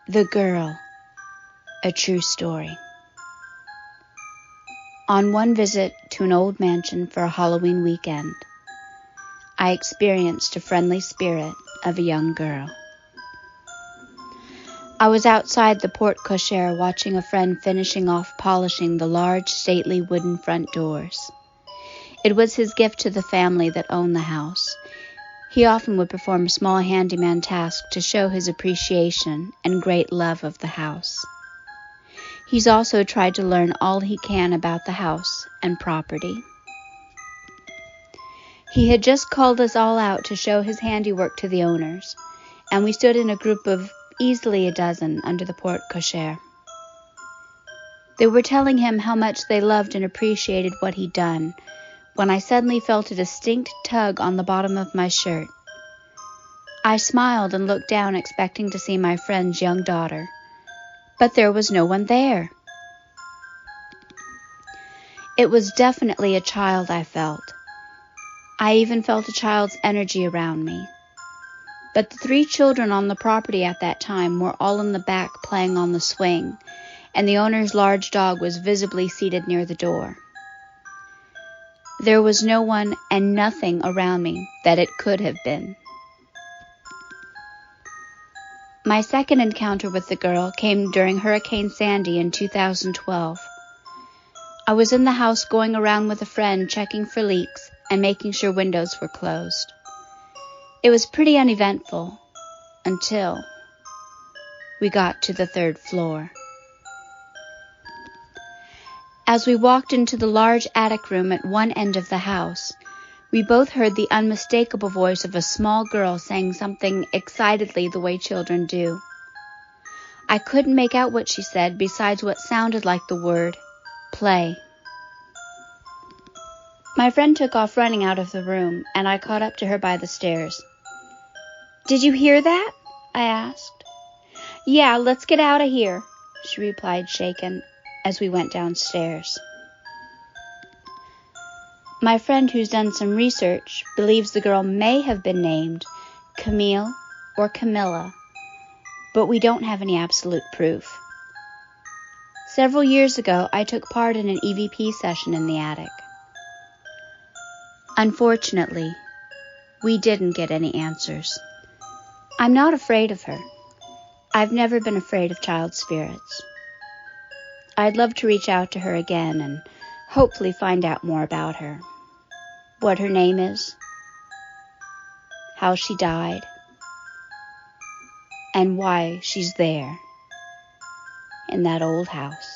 The Girl, a true story. On one visit to an old mansion for a Halloween weekend, I experienced a friendly spirit of a young girl. I was outside the porte cochere watching a friend finishing off polishing the large, stately wooden front doors. It was his gift to the family that owned the house. He often would perform a small handyman task to show his appreciation and great love of the house. He's also tried to learn all he can about the house and property. He had just called us all out to show his handiwork to the owners, and we stood in a group of easily a dozen under the porte cochere. They were telling him how much they loved and appreciated what he'd done, when I suddenly felt a distinct tug on the bottom of my shirt. I smiled and looked down, expecting to see my friend's young daughter, but there was no one there. It was definitely a child, I felt. I even felt a child's energy around me. But the 3 children on the property at that time were all in the back playing on the swing, and the owner's large dog was visibly seated near the door. There was no one and nothing around me that it could have been. My second encounter with the girl came during Hurricane Sandy in 2012. I was in the house going around with a friend checking for leaks and making sure windows were closed. It was pretty uneventful until we got to the 3rd floor. As we walked into the large attic room at one end of the house, we both heard the unmistakable voice of a small girl saying something excitedly the way children do. I couldn't make out what she said besides what sounded like the word, play. My friend took off running out of the room, and I caught up to her by the stairs. "Did you hear that?" I asked. "Yeah, let's get out of here," she replied, shaken, as we went downstairs. My friend, who's done some research, believes the girl may have been named Camille or Camilla, but we don't have any absolute proof. Several years ago, I took part in an EVP session in the attic. Unfortunately, we didn't get any answers. I'm not afraid of her. I've never been afraid of child spirits. I'd love to reach out to her again and hopefully find out more about her. What her name is, how she died, and why she's there in that old house.